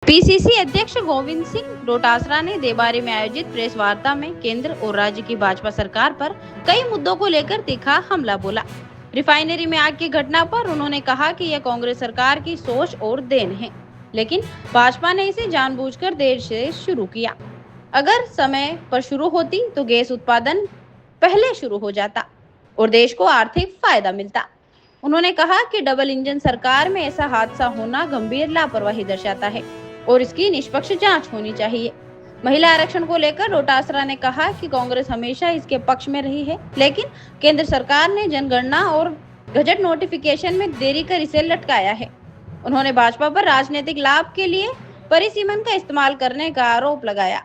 PCC अध्यक्ष गोविंद सिंह डोटासरा ने देबारी में आयोजित प्रेस वार्ता में केंद्र और राज्य की भाजपा सरकार पर कई मुद्दों को लेकर तीखा हमला बोला। रिफाइनरी में आग की घटना पर उन्होंने कहा कि यह कांग्रेस सरकार की सोच और देन है, लेकिन भाजपा ने इसे जानबूझकर देर से शुरू किया। अगर समय पर शुरू होती तो गैस उत्पादन पहले शुरू हो जाता और देश को आर्थिक फायदा मिलता। उन्होंने कहा कि डबल इंजन सरकार में ऐसा हादसा होना गंभीर लापरवाही दर्शाता है और इसकी निष्पक्ष जांच होनी चाहिए। महिला आरक्षण को लेकर डोटासरा ने कहा कि कांग्रेस हमेशा इसके पक्ष में रही है, लेकिन केंद्र सरकार ने जनगणना और गजट नोटिफिकेशन में देरी कर इसे लटकाया है। उन्होंने भाजपा पर राजनीतिक लाभ के लिए परिसीमन का इस्तेमाल करने का आरोप लगाया।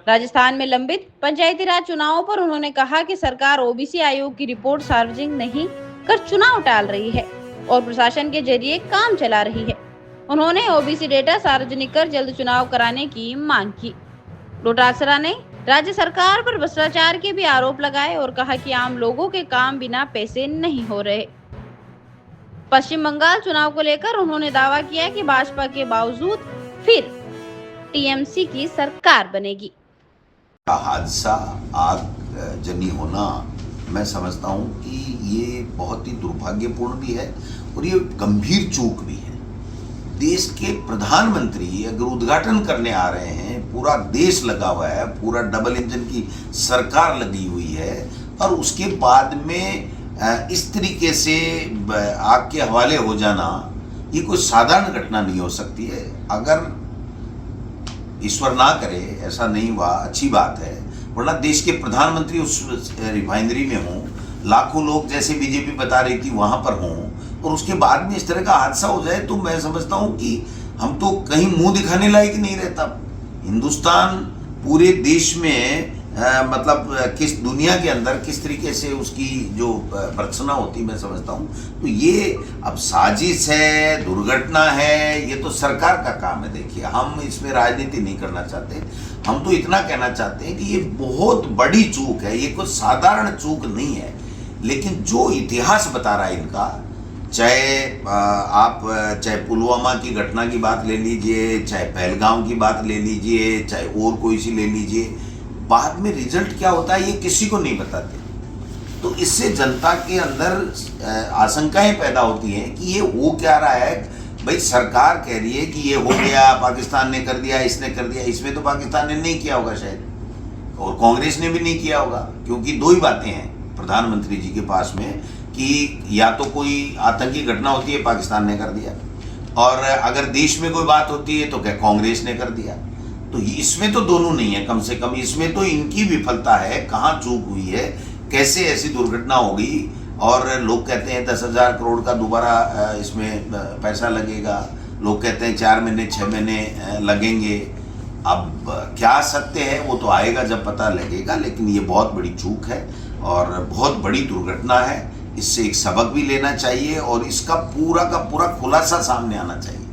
राजस्थान में लंबित पंचायती राज चुनावों पर उन्होंने कहा कि सरकार ओबीसी आयोग की रिपोर्ट सार्वजनिक नहीं कर चुनाव टाल रही है और प्रशासन के जरिए काम चला रही है। उन्होंने ओबीसी डेटा सार्वजनिक कर जल्द चुनाव कराने की मांग की। डोटासरा ने राज्य सरकार पर भ्रष्टाचार के भी आरोप लगाए और कहा कि आम लोगों के काम बिना पैसे नहीं हो रहे। पश्चिम बंगाल चुनाव को लेकर उन्होंने दावा किया कि भाजपा के बावजूद फिर टीएमसी की सरकार बनेगी। हादसा आग जनी होना मैं समझता हूं कि ये बहुत ही दुर्भाग्यपूर्ण भी है और ये गंभीर चूक भी है। देश के प्रधानमंत्री अगर उद्घाटन करने आ रहे हैं, पूरा देश लगा हुआ है, पूरा डबल इंजन की सरकार लगी हुई है और उसके बाद में इस तरीके से आग के हवाले हो जाना ये कोई साधारण घटना नहीं हो सकती है। अगर ईश्वर ना करे ऐसा नहीं हुआ, अच्छी बात है, वरना देश के प्रधानमंत्री उस रिफाइनरी में हों, लाखों लोग जैसे बीजेपी बता रही थी वहां पर हों और उसके बाद में इस तरह का हादसा हो जाए तो मैं समझता हूं कि हम तो कहीं मुंह दिखाने लायक नहीं रहता। हिंदुस्तान पूरे देश में मतलब किस दुनिया के अंदर किस तरीके से उसकी जो भर्त्सना होती मैं समझता हूं। तो ये अब साजिश है, दुर्घटना है, ये तो सरकार का काम है। देखिए, हम इसमें राजनीति नहीं करना चाहते, हम तो इतना कहना चाहते हैं कि ये बहुत बड़ी चूक है, ये कोई साधारण चूक नहीं है। लेकिन जो इतिहास बता रहा है इनका, चाहे पुलवामा की घटना की बात ले लीजिए, चाहे पहलगाम की बात ले लीजिए, चाहे और कोई सी ले लीजिए, बाद में रिजल्ट क्या होता है ये किसी को नहीं बताते। तो इससे जनता के अंदर आशंकाएं पैदा होती हैं कि ये हो क्या रहा है। भाई सरकार कह रही है कि ये हो गया, पाकिस्तान ने कर दिया, इसने कर दिया। इसमें तो पाकिस्तान ने नहीं किया होगा शायद और कांग्रेस ने भी नहीं किया होगा, क्योंकि दो ही बातें हैं प्रधानमंत्री जी के पास में कि या तो कोई आतंकी घटना होती है, पाकिस्तान ने कर दिया, और अगर देश में कोई बात होती है तो क्या कांग्रेस ने कर दिया। तो इसमें तो दोनों नहीं है, कम से कम इसमें तो इनकी विफलता है, कहाँ चूक हुई है, कैसे ऐसी दुर्घटना हो गई। और लोग कहते हैं 10,000 करोड़ का दोबारा इसमें पैसा लगेगा, लोग कहते हैं 4 महीने 6 महीने लगेंगे। अब क्या सत्य है वो तो आएगा जब पता लगेगा, लेकिन ये बहुत बड़ी चूक है और बहुत बड़ी दुर्घटना है। इससे एक सबक भी लेना चाहिए और इसका पूरा का पूरा खुलासा सामने आना चाहिए।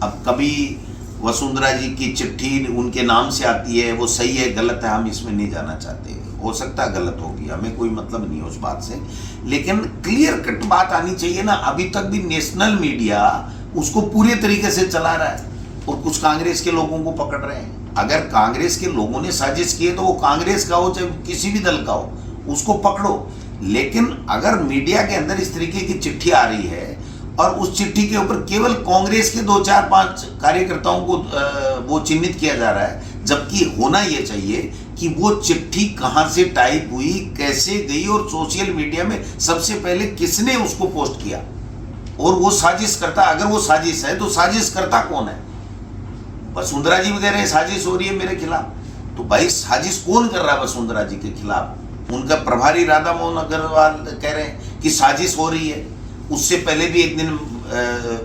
अब कभी वसुंधरा जी की चिट्ठी उनके नाम से आती है, वो सही है गलत है हम इसमें नहीं जाना चाहते, हो सकता है गलत होगी, हमें कोई मतलब नहीं है उस बात से, लेकिन क्लियर कट बात आनी चाहिए ना। अभी तक भी नेशनल मीडिया उसको पूरे तरीके से चला रहा है और कुछ कांग्रेस के लोगों को पकड़ रहे हैं। अगर कांग्रेस के लोगों ने साजिश की है तो वो कांग्रेस का हो चाहे किसी भी दल का हो, उसको पकड़ो। लेकिन अगर मीडिया के अंदर इस तरीके की चिट्ठी आ रही है और उस चिट्ठी के ऊपर केवल कांग्रेस के 2 4 5 कार्यकर्ताओं को वो चिन्हित किया जा रहा है, जबकि होना ये चाहिए कि वो चिट्ठी कहां से टाइप हुई, कैसे गई और सोशल मीडिया में सबसे पहले किसने उसको पोस्ट किया और वो साजिश करता। अगर वो साजिश है तो साजिश करता कौन है? वसुंधरा जी वगैरह साजिश हो रही है मेरे खिलाफ, तो भाई साजिश कौन कर रहा है वसुंधरा जी के खिलाफ? उनका प्रभारी राधा मोहन अग्रवाल कह रहे हैं कि साजिश हो रही है। उससे पहले भी एक दिन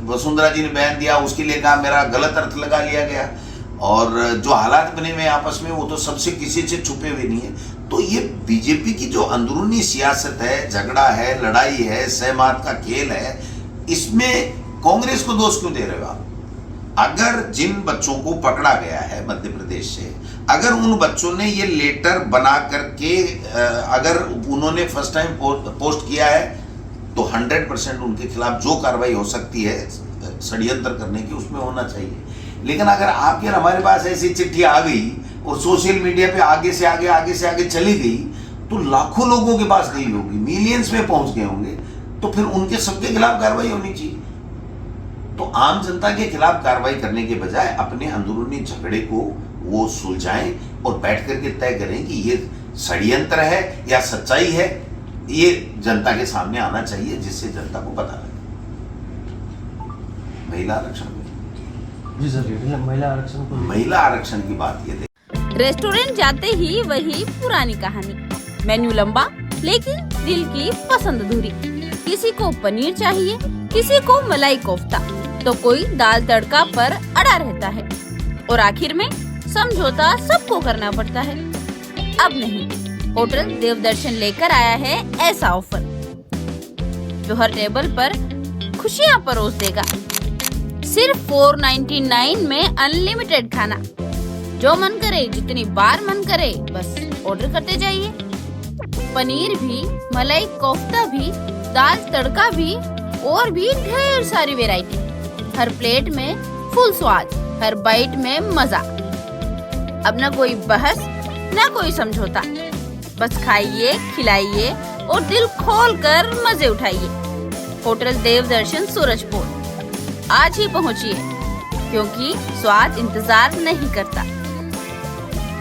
वसुंधरा जी ने बयान दिया, उसके लिए कहा मेरा गलत अर्थ लगा लिया गया। और जो हालात बने हुए आपस में वो तो सबसे किसी से छुपे हुए नहीं है। तो ये बीजेपी की जो अंदरूनी सियासत है, झगड़ा है, लड़ाई है, सहमात का खेल है, इसमें कांग्रेस को दोष क्यों दे रहे हो आप? अगर जिन बच्चों को पकड़ा गया है मध्य प्रदेश से, अगर उन बच्चों ने ये लेटर बना करके अगर उन्होंने फर्स्ट टाइम पोस्ट किया है तो 100% उनके खिलाफ जो कार्रवाई हो सकती है षड्यंत्र करने की उसमें होना चाहिए। लेकिन अगर आपके और हमारे पास ऐसी चिट्ठी आ गई और सोशल मीडिया पे आगे से आगे चली गई, तो लाखों लोगों के पास गई होगी, मिलियंस में पहुंच गए होंगे, तो फिर उनके सबके खिलाफ कार्रवाई होनी चाहिए। तो आम जनता के खिलाफ कार्रवाई करने के बजाय अपने अंदरूनी झगड़े को वो सुलझाएं और बैठ करके तय करें कि ये षड्यंत्र है या सच्चाई है। ये जनता के सामने आना चाहिए, जिससे जनता को पता लगे। महिला आरक्षण जी सर, महिला आरक्षण की बात ये देखिए। रेस्टोरेंट जाते ही वही पुरानी कहानी, मेन्यू लंबा लेकिन दिल की पसंद अधूरी। किसी को पनीर चाहिए, किसी को मलाई कोफ्ता, तो कोई दाल तड़का पर अड़ा रहता है, और आखिर में समझौता सबको करना पड़ता है। अब नहीं, होटल देवदर्शन लेकर आया है ऐसा ऑफर जो हर टेबल पर खुशियां परोस देगा। सिर्फ 499 में अनलिमिटेड खाना, जो मन करे जितनी बार मन करे बस ऑर्डर करते जाइए। पनीर भी, मलाई कोफ्ता भी, दाल तड़का भी और भी ढेर सारी वैरायटी। हर प्लेट में फुल स्वाद, हर बाइट में मजा। अब ना कोई बहस ना कोई समझौता, बस खाइए, खिलाइए और दिल खोल कर मजे उठाइए। होटल देवदर्शन सूरजपुर, आज ही पहुंचिए, क्योंकि स्वाद इंतजार नहीं करता।